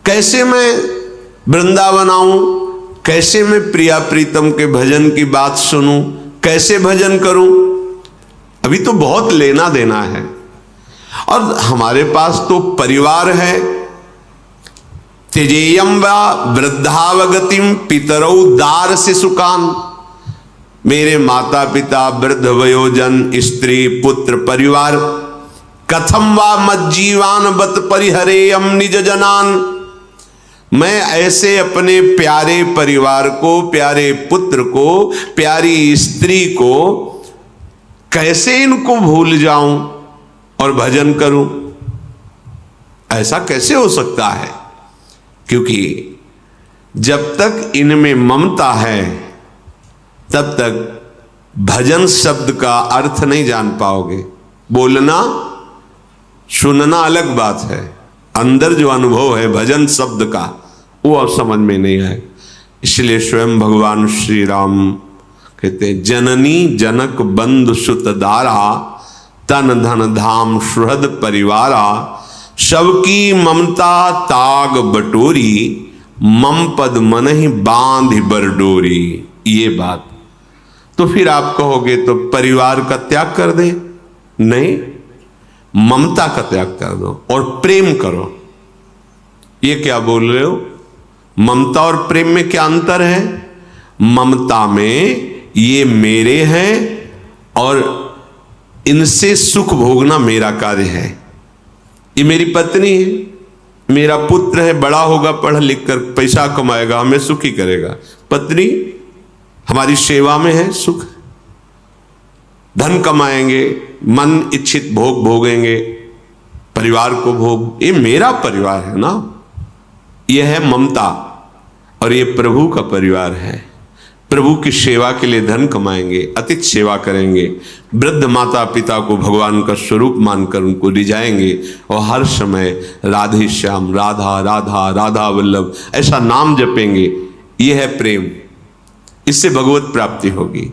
कैसे मैं वृंदावन आऊं, कैसे मैं प्रिया प्रीतम के भजन की बात सुनूं, कैसे भजन करूं। अभी तो बहुत लेना देना है और हमारे पास तो परिवार है। त्यजेयम वा वृद्धावगतिम पितरौ दार शिशुकान। मेरे माता पिता, वृद्ध वयोजन, स्त्री पुत्र परिवार। कथम वा मज्जीवान बत परिहरेयम निज जनान। मैं ऐसे अपने प्यारे परिवार को, प्यारे पुत्र को, प्यारी स्त्री को कैसे इनको भूल जाऊं और भजन करूं। ऐसा कैसे हो सकता है? क्योंकि जब तक इनमें ममता है तब तक भजन शब्द का अर्थ नहीं जान पाओगे। बोलना सुनना अलग बात है, अंदर जो अनुभव है भजन शब्द का वो अब समझ में नहीं आए। इसलिए स्वयं भगवान श्री राम कहते जननी जनक बंधु सुत दारा तन धन धाम सुहृद परिवारा सबकी ममता ताग बटोरी मम पद मन ही बांध बरडोरी। ये बात तो फिर आप कहोगे तो परिवार का त्याग कर दे, नहीं, ममता का त्याग कर दो और प्रेम करो। ये क्या बोल रहे हो? ममता और प्रेम में क्या अंतर है? ममता में ये मेरे हैं और इनसे सुख भोगना मेरा कार्य है। ये मेरी पत्नी है, मेरा पुत्र है, बड़ा होगा, पढ़ लिख कर पैसा कमाएगा, हमें सुखी करेगा। पत्नी हमारी सेवा में है, सुख, धन कमाएंगे, मन इच्छित भोग भोगेंगे, परिवार को भोग। ये मेरा परिवार है ना। यह है ममता और ये प्रभु का परिवार है। प्रभु की सेवा के लिए धन कमाएंगे, अतिथि सेवा करेंगे, वृद्ध माता पिता को भगवान का स्वरूप मानकर उनको रिझाएंगे और हर समय राधे श्याम, राधा राधा राधा वल्लभ ऐसा नाम जपेंगे। यह है प्रेम। इससे भगवत प्राप्ति होगी।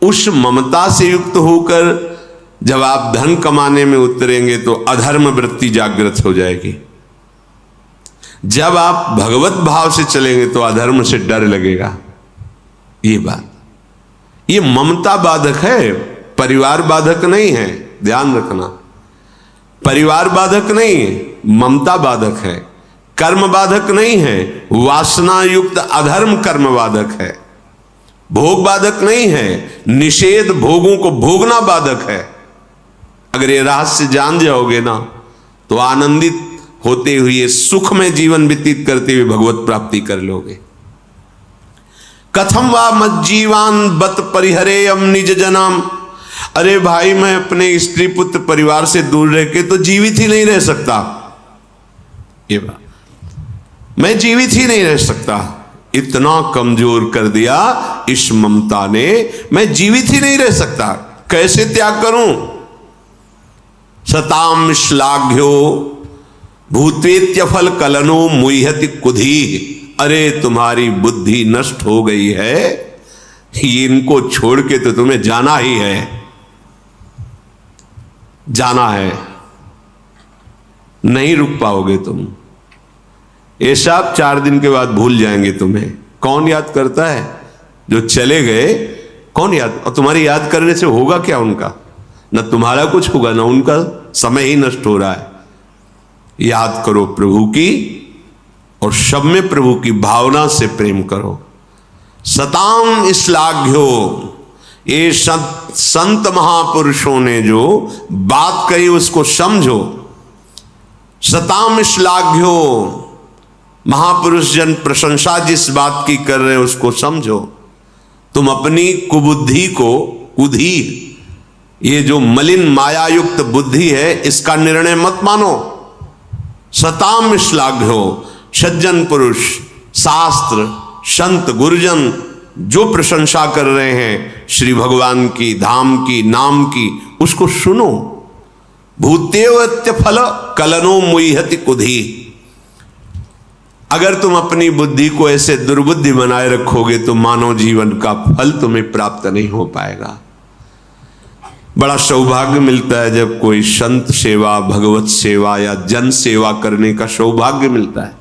उस ममता से युक्त होकर जब आप धन कमाने में उतरेंगे तो अधर्म वृत्ति जागृत हो जाएगी। जब आप भगवत भाव से चलेंगे तो अधर्म से डर लगेगा। ये बात, ये ममता बाधक है, परिवार बाधक नहीं है, ध्यान रखना। परिवार बाधक नहीं है, ममता बाधक है। कर्म बाधक नहीं है, वासना युक्त अधर्म कर्म बाधक है। भोग बाधक नहीं है, निषेध भोगों को भोगना बाधक है। अगर ये रहस्य जान जाओगे ना तो आनंदित होते हुए सुख में जीवन व्यतीत करते हुए भगवत प्राप्ति कर लोगे। कथम वा मज्जीवान बत परिहरेयम निज जनाम। अरे भाई, मैं अपने स्त्री पुत्र परिवार से दूर रह के तो जीवित ही नहीं रह सकता। ये बात, मैं जीवित ही नहीं रह सकता। इतना कमजोर कर दिया इस ममता ने, मैं जीवित ही नहीं रह सकता। कैसे त्याग करूं? सताम श्लाघ्यो भूतेत्य फल कलनो मुह्यति कुधी। अरे तुम्हारी बुद्धि नष्ट हो गई है, इनको छोड़ के तो तुम्हें जाना ही है, जाना है, नहीं रुक पाओगे तुम। ये सब 4 दिन के बाद भूल जाएंगे तुम्हें। कौन याद करता है? जो चले गए कौन याद? और तुम्हारी याद करने से होगा क्या उनका? न तुम्हारा कुछ होगा, न उनका समय ही नष्ट हो रहा है। याद करो प्रभु की और सब में प्रभु की भावना से प्रेम करो। सताम श्लाघ्यो, ये संत महापुरुषों ने जो बात कही उसको समझो। सताम श्लाघ्यो, महापुरुष जन प्रशंसा जिस बात की कर रहे हैं उसको समझो। तुम अपनी कुबुद्धि को, कुधी, ये जो मलिन मायायुक्त बुद्धि है, इसका निर्णय मत मानो। सताम श्लाघ्यो, सज्जन पुरुष, शास्त्र, संत, गुरुजन जो प्रशंसा कर रहे हैं श्री भगवान की, धाम की, नाम की, उसको सुनो। भूतेवत्य फल कलनो मुह्यति कुधी। अगर तुम अपनी बुद्धि को ऐसे दुर्बुद्धि बनाए रखोगे तो मानव जीवन का फल तुम्हें प्राप्त नहीं हो पाएगा। बड़ा सौभाग्य मिलता है जब कोई संत सेवा, भगवत सेवा या जन सेवा करने का सौभाग्य मिलता है।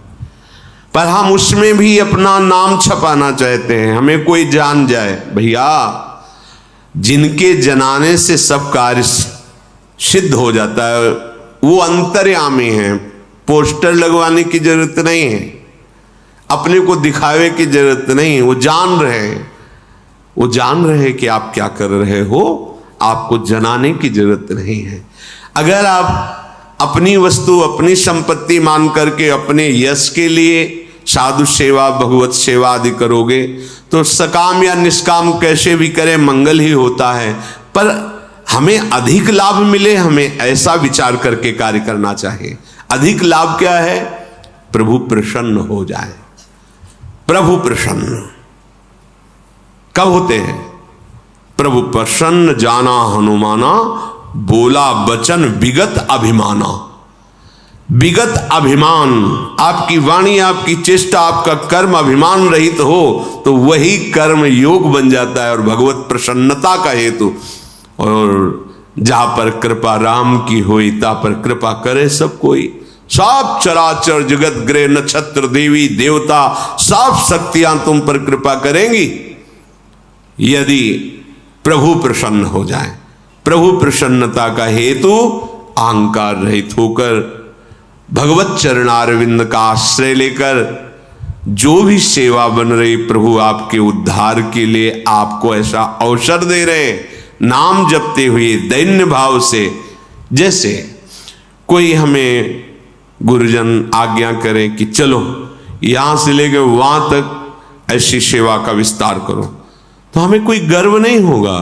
पर हम उसमें भी अपना नाम छपाना चाहते हैं, हमें कोई जान जाए। भैया, जिनके जनाने से सब कार्य सिद्ध हो जाता है वो अंतर्यामी हैं, पोस्टर लगवाने की जरूरत नहीं है, अपने को दिखावे की जरूरत नहीं है। वो जान रहे कि आप क्या कर रहे हो, आपको जनाने की जरूरत नहीं है। अगर आप अपनी वस्तु, अपनी संपत्ति मान करके अपने यश के लिए साधु सेवा, भगवत सेवा आदि करोगे तो सकाम या निष्काम कैसे भी करें मंगल ही होता है। पर हमें अधिक लाभ मिले, हमें ऐसा विचार करके कार्य करना चाहिए। अधिक लाभ क्या है? प्रभु प्रसन्न हो जाए। प्रभु प्रसन्न कब होते हैं? प्रभु प्रसन्न जाना हनुमाना, बोला वचन विगत अभिमाना। विगत अभिमान, आपकी वाणी, आपकी चेष्टा, आपका कर्म अभिमान रहित हो तो वही कर्म योग बन जाता है और भगवत प्रसन्नता का हेतु। और जहां पर कृपा राम की होई ता पर कृपा करे सब कोई। सब चराचर जगत ग्रह नक्षत्र देवी देवता सब शक्तियां तुम पर कृपा करेंगी यदि प्रभु प्रसन्न हो जाए। प्रभु प्रसन्नता का हेतु अहंकार रहित होकर भगवत चरणारविंद का आश्रय लेकर जो भी सेवा बन रही, प्रभु आपके उद्धार के लिए आपको ऐसा अवसर दे रहे, नाम जपते हुए दैन्य भाव से। जैसे कोई हमें गुरुजन आज्ञा करे कि चलो यहां से लेकर वहां तक ऐसी सेवा का विस्तार करो, तो हमें कोई गर्व नहीं होगा,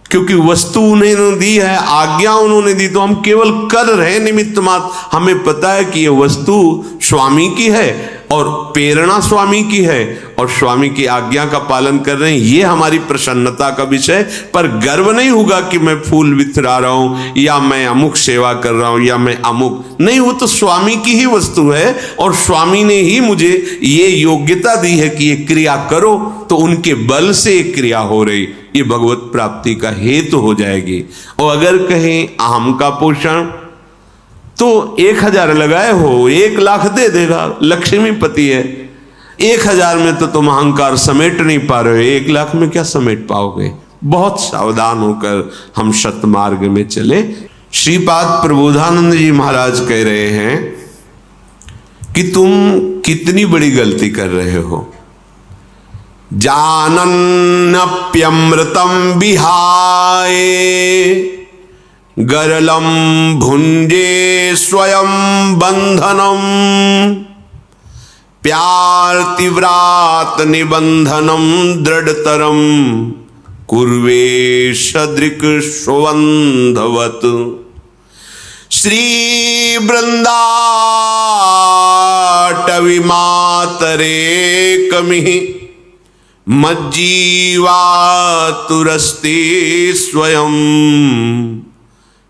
क्योंकि वस्तु उन्होंने दी है, आज्ञा उन्होंने दी, तो हम केवल कर रहे निमित्त मात्र। हमें पता है कि यह वस्तु स्वामी की है और प्रेरणा स्वामी की है और स्वामी की आज्ञा का पालन कर रहे हैं, ये हमारी प्रसन्नता का विषय। पर गर्व नहीं होगा कि मैं फूल बिथरा रहा हूं या मैं अमुक सेवा कर रहा हूं या मैं अमुक नहीं, वो तो स्वामी की ही वस्तु है और स्वामी ने ही मुझे ये योग्यता दी है कि ये क्रिया करो, तो उनके बल से ये क्रिया हो रही, ये भगवत प्राप्ति का हेतु हो जाएगी। और अगर कहें अहम का पोषण, तो 1000 लगाए हो 1 लाख दे देगा, लक्ष्मीपति है। 1000 में तो तुम अहंकार समेट नहीं पा रहे हो, 1 लाख में क्या समेट पाओगे? बहुत सावधान होकर हम सतमार्ग में चले। श्रीपाद प्रबोधानंद जी महाराज कह रहे हैं कि तुम कितनी बड़ी गलती कर रहे हो। जानन्नप्यमृतम विहाय गरलम भुंजे स्वयं बंधनम, प्यार तीव्रात निबंधनम दृढ़तरम कुर्वे सदृक स्वंधवत। श्री वृंदाटवी मातरे कमिः मज्जीवा तुरस्ते स्वयं,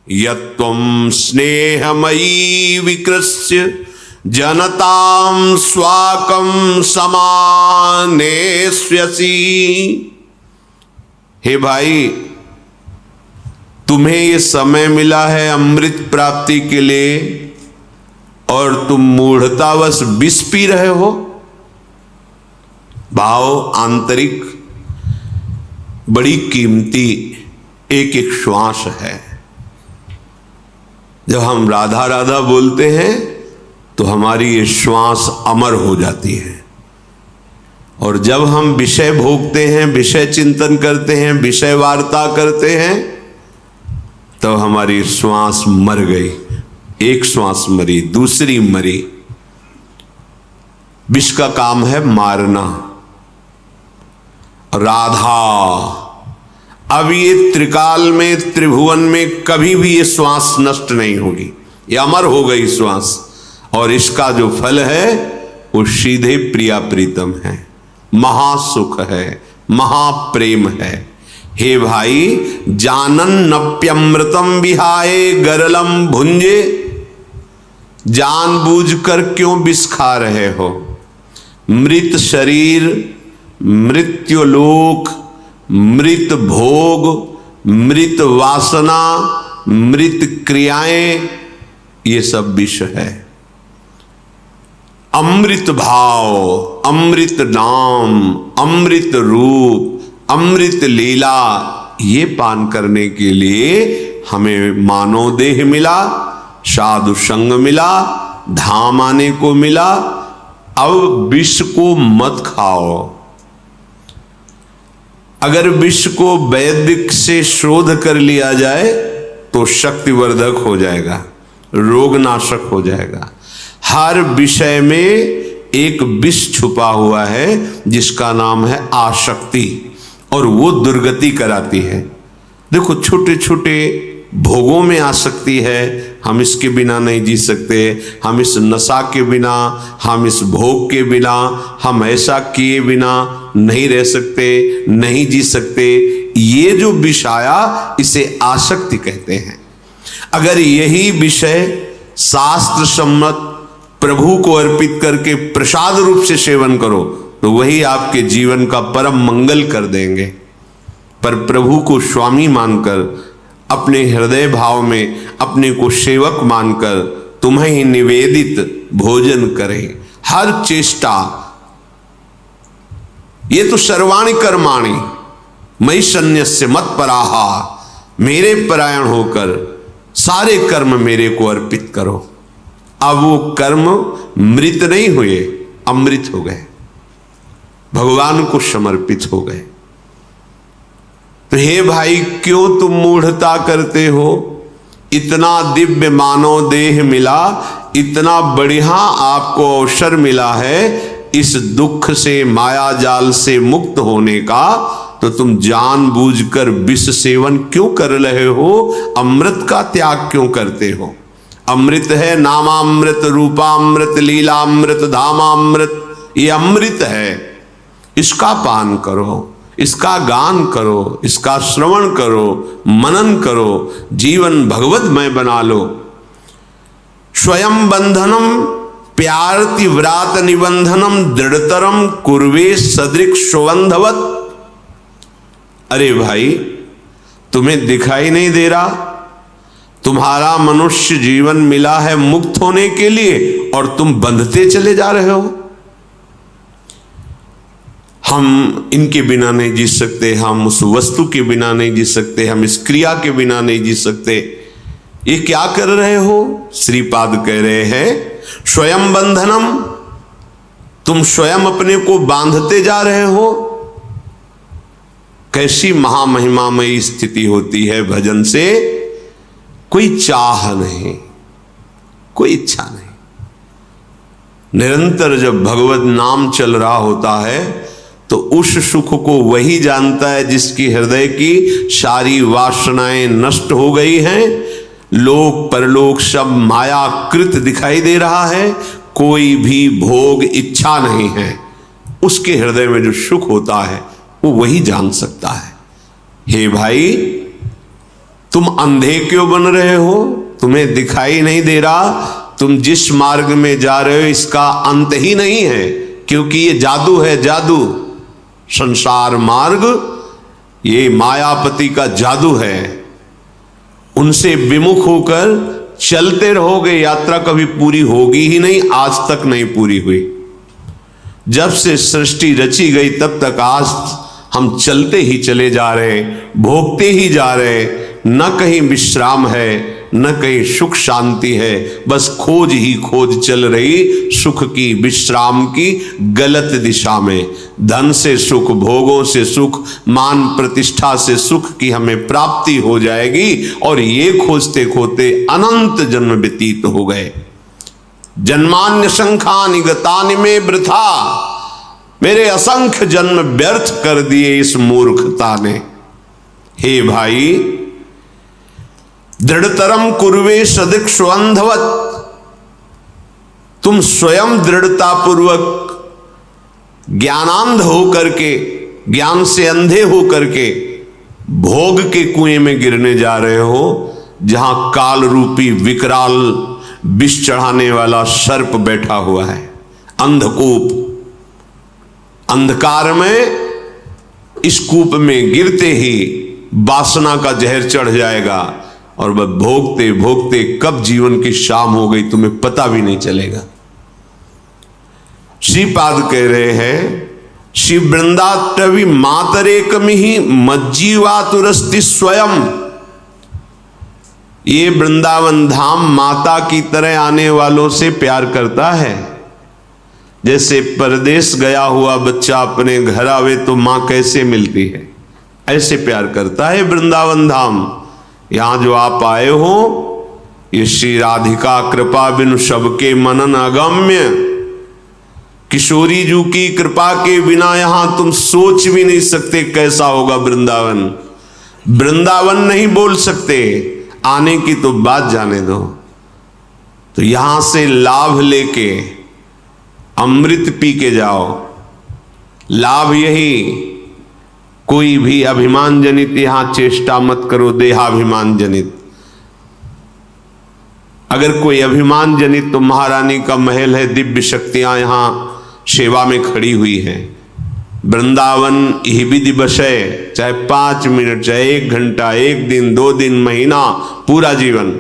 यत्वं स्नेहमयी विकृष्य जनतां स्वाकं समानेष्यसि। हे भाई, तुम्हें ये समय मिला है अमृत प्राप्ति के लिए और तुम मूढ़तावश विष पी रहे हो। भाव आंतरिक बड़ी कीमती एक एक श्वास है। जब हम राधा राधा बोलते हैं तो हमारी ये श्वास अमर हो जाती है, और जब हम विषय भोगते हैं, विषय चिंतन करते हैं, विषय वार्ता करते हैं, तो हमारी श्वास मर गई। एक श्वास मरी, दूसरी मरी। विष का काम है मारना। राधा, अब ये त्रिकाल में, त्रिभुवन में कभी भी ये श्वास नष्ट नहीं होगी, ये अमर हो गई श्वास। और इसका जो फल है वो सीधे प्रिया प्रीतम है, महासुख है, महाप्रेम है। हे भाई, जानन नप्यमृतम विहाय गरलम भुंजे, जानबूझकर क्यों विष खा रहे हो? मृत शरीर, मृत्युलोक, मृत भोग, मृत वासना, मृत क्रियाएं, ये सब विष है। अमृत भाव, अमृत नाम, अमृत रूप, अमृत लीला, ये पान करने के लिए हमें मानव देह मिला, साधु संग मिला, धाम आने को मिला। अब विष को मत खाओ। अगर विष को वैदिक से शोध कर लिया जाए तो शक्तिवर्धक हो जाएगा, रोगनाशक हो जाएगा। हर विषय में एक विष छुपा हुआ है जिसका नाम है आसक्ति, और वो दुर्गति कराती है। देखो, छोटे छोटे भोगों में आसक्ति है, हम इसके बिना नहीं जी सकते, हम इस नशा के बिना, हम इस भोग के बिना, हम ऐसा किए बिना नहीं रह सकते, नहीं जी सकते। ये जो विषया, इसे आसक्ति कहते हैं। अगर यही विषय शास्त्र सम्मत प्रभु को अर्पित करके प्रसाद रूप से सेवन करो तो वही आपके जीवन का परम मंगल कर देंगे। पर प्रभु को स्वामी मानकर, अपने हृदय भाव में अपने को सेवक मानकर तुम्हें ही निवेदित भोजन करें। हर चेष्टा, ये तो सर्वाणि कर्माणि मयि सन्न्यस्य मत्पराहा, मेरे परायण होकर सारे कर्म मेरे को अर्पित करो। अब वो कर्म मृत नहीं हुए, अमृत हो गए, भगवान को समर्पित हो गए। तो हे भाई, क्यों तुम मूढ़ता करते हो? इतना दिव्य मानव देह मिला, इतना बढ़िया आपको अवसर मिला है इस दुख से, माया जाल से मुक्त होने का, तो तुम जानबूझकर विष सेवन क्यों कर रहे हो? अमृत का त्याग क्यों करते हो? अमृत है नामामृत, रूपामृत, लीलामृत, धामामृत, ये अमृत है। इसका पान करो, इसका गान करो, इसका श्रवण करो, मनन करो, जीवन भगवतमय बना लो। स्वयं बंधनम प्यारति व्रात निबंधनम दृढ़तरम कुर्वे सदृक स्वबंधवत। अरे भाई, तुम्हें दिखाई नहीं दे रहा? तुम्हारा मनुष्य जीवन मिला है मुक्त होने के लिए और तुम बंधते चले जा रहे हो। हम इनके बिना नहीं जी सकते, हम उस वस्तु के बिना नहीं जी सकते, हम इस क्रिया के बिना नहीं जी सकते। ये क्या कर रहे हो? श्रीपाद कह रहे हैं स्वयं बंधनम, तुम स्वयं अपने को बांधते जा रहे हो। कैसी महामहिमामयी स्थिति होती है भजन से। कोई चाह नहीं, कोई इच्छा नहीं। निरंतर जब भगवत नाम चल रहा होता है तो उस सुख को वही जानता है जिसकी हृदय की सारी वासनाएं नष्ट हो गई हैं। लोक परलोक सब मायाकृत दिखाई दे रहा है, कोई भी भोग इच्छा नहीं है। उसके हृदय में जो सुख होता है वो वही जान सकता है। हे भाई, तुम अंधे क्यों बन रहे हो? तुम्हें दिखाई नहीं दे रहा? तुम जिस मार्ग में जा रहे हो इसका अंत ही नहीं है, क्योंकि ये जादू है, जादू। संसार मार्ग ये मायापति का जादू है। उनसे विमुख होकर चलते रहोगे, यात्रा कभी पूरी होगी ही नहीं, आज तक नहीं पूरी हुई। जब से सृष्टि रची गई तब तक आज हम चलते ही चले जा रहे, भोगते ही जा रहे। न कहीं विश्राम है, न कहीं सुख शांति है, बस खोज ही खोज चल रही सुख की, विश्राम की, गलत दिशा में। धन से सुख, भोगों से सुख, मान प्रतिष्ठा से सुख की हमें प्राप्ति हो जाएगी, और ये खोजते खोजते अनंत जन्म व्यतीत हो गए। जन्मान्य शंखानि गतानि में वृथा, मेरे असंख्य जन्म व्यर्थ कर दिए इस मूर्खता ने। हे भाई, दृढ़तरम कुर्वे सदृक् स्वबंधवत, तुम स्वयं दृढ़ता पूर्वक ज्ञानांध होकर के, ज्ञान से अंधे होकर के भोग के कुएं में गिरने जा रहे हो, जहां काल रूपी विकराल विष चढ़ाने वाला सर्प बैठा हुआ है। अंधकूप, अंधकार में इस कूप में गिरते ही वासना का जहर चढ़ जाएगा, और वह भोगते भोगते कब जीवन की शाम हो गई तुम्हें पता भी नहीं चलेगा। श्रीपाद कह रहे हैं, श्री वृंदाटवी मातरेकम ही मज्जीवातुरस्ति स्वयं। ये वृंदावन धाम माता की तरह आने वालों से प्यार करता है। जैसे परदेश गया हुआ बच्चा अपने घर आवे तो मां कैसे मिलती है, ऐसे प्यार करता है वृंदावन धाम। यहां जो आप आए हो, ये श्री राधिका कृपा बिनु सबके मनन अगम्य। किशोरी जी की कृपा के बिना यहां तुम सोच भी नहीं सकते कैसा होगा वृंदावन। वृंदावन नहीं बोल सकते, आने की तो बात जाने दो। तो यहां से लाभ लेके अमृत पी के जाओ। लाभ यही, कोई भी अभिमान जनित यहां चेष्टा मत करो, देहाभिमान जनित। अगर कोई अभिमान जनित, तो महारानी का महल है, दिव्य शक्तियां यहां सेवा में खड़ी हुई है। वृंदावन ही भी दिवस है, चाहे 5 मिनट, चाहे 1 घंटा, 1 दिन, 2 दिन, महीना, पूरा जीवन,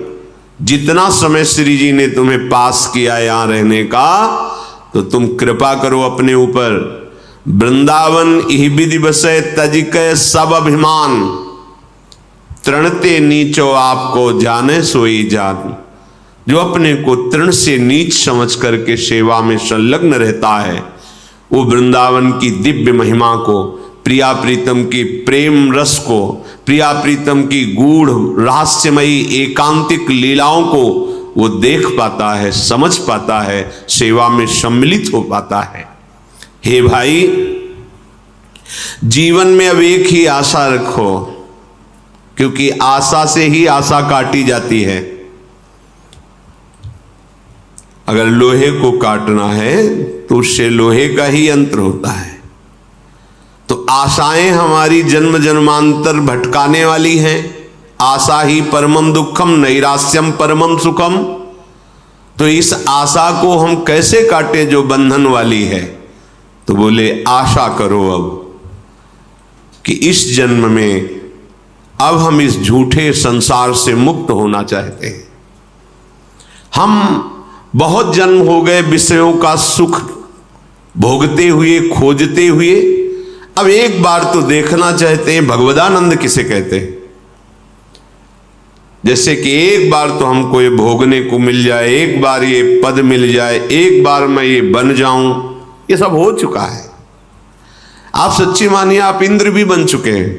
जितना समय श्री जी ने तुम्हें पास किया यहां रहने का, तो तुम कृपा करो अपने ऊपर। वृंदावन ही भी दिवस है, तजिक सब अभिमान, तृणते नीचो आपको जाने सोई जान। जो अपने को तृण से नीच समझ करके सेवा में संलग्न रहता है, वो वृंदावन की दिव्य महिमा को, प्रिया प्रीतम की प्रेम रस को, प्रिया प्रीतम की गूढ़ रहस्यमयी एकांतिक लीलाओं को वो देख पाता है, समझ पाता है, सेवा में सम्मिलित हो पाता है। हे भाई, जीवन में अब एक ही आशा रखो, क्योंकि आशा से ही आशा काटी जाती है। अगर लोहे को काटना है तो उससे लोहे का ही यंत्र होता है। तो आशाएं हमारी जन्म जन्मांतर भटकाने वाली हैं। आशा ही परमम दुखम नैरास्यम परमम सुखम। तो इस आशा को हम कैसे काटे जो बंधन वाली है? तो बोले आशा करो अब कि इस जन्म में अब हम इस झूठे संसार से मुक्त होना चाहते हैं। हम बहुत जन्म हो गए विषयों का सुख भोगते हुए, खोजते हुए, अब एक बार तो देखना चाहते हैं भगवदानंद किसे कहते हैं। जैसे कि एक बार तो हमको ये भोगने को मिल जाए, एक बार ये पद मिल जाए, एक बार मैं ये बन जाऊं, ये सब हो चुका है। आप सच्ची मानिए, आप इंद्र भी बन चुके हैं,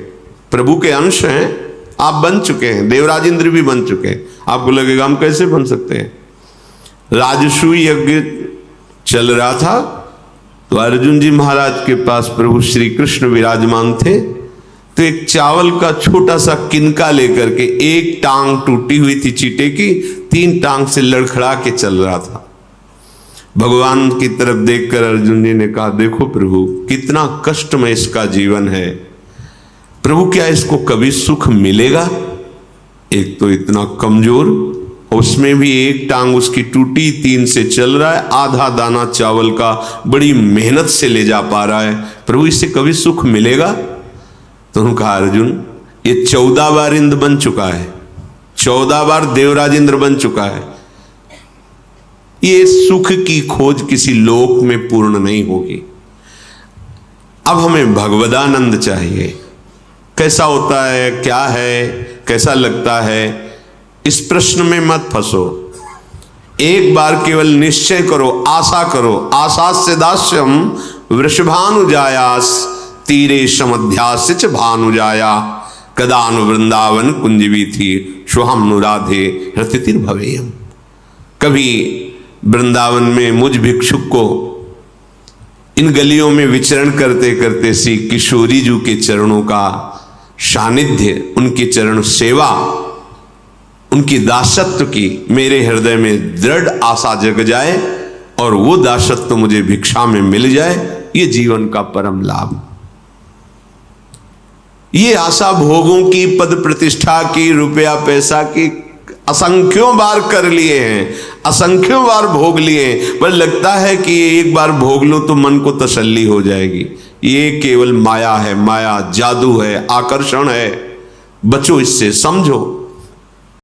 प्रभु के अंश हैं, आप बन चुके हैं, देवराज इंद्र भी बन चुके हैं। आपको लगेगा हम कैसे बन सकते हैं? राजसूय यज्ञ चल रहा था तो अर्जुन जी महाराज के पास प्रभु श्री कृष्ण विराजमान थे। तो एक चावल का छोटा सा किनका लेकर के, एक टांग टूटी हुई थी चीटे की, 3 टांग से लड़खड़ा के चल रहा था। भगवान की तरफ देखकर अर्जुन जी ने कहा, देखो प्रभु कितना कष्टमय इसका जीवन है, प्रभु क्या इसको कभी सुख मिलेगा? एक तो इतना कमजोर, उसमें भी एक टांग उसकी टूटी, 3 से चल रहा है, आधा दाना चावल का बड़ी मेहनत से ले जा पा रहा है, प्रभु इससे कभी सुख मिलेगा? तो उन्होंने कहा, अर्जुन ये 14 बार इंद्र बन चुका है, 14 बार देवराज इंद्र बन चुका है, ये सुख की खोज किसी लोक में पूर्ण नहीं होगी। अब हमें भगवदानंद चाहिए। कैसा होता है, क्या है, कैसा लगता है, इस प्रश्न में मत फंसो। एक बार केवल निश्चय करो, आशा करो। आशा से दास्यम वृषभानुजायास तीरे समध्यास्य च भानुजाया कदानु वृंदावन कुंजवी थी शुहम नुराधे रतिर्भवेयम। कभी वृंदावन में मुझ भिक्षुक को इन गलियों में विचरण करते करते श्री किशोरी जी के चरणों का सानिध्य, उनके चरण सेवा, उनकी दासत्व की मेरे हृदय में दृढ़ आशा जग जाए और वो दासत्व मुझे भिक्षा में मिल जाए, ये जीवन का परम लाभ। ये आशा भोगों की, पद प्रतिष्ठा की, रुपया पैसा की असंख्यों बार कर लिए हैं, असंख्यों बार भोग लिए हैं, पर लगता है कि ये एक बार भोग लो तो मन को तसल्ली हो जाएगी। ये केवल माया है, माया जादू है, आकर्षण है। बचो इससे, समझो।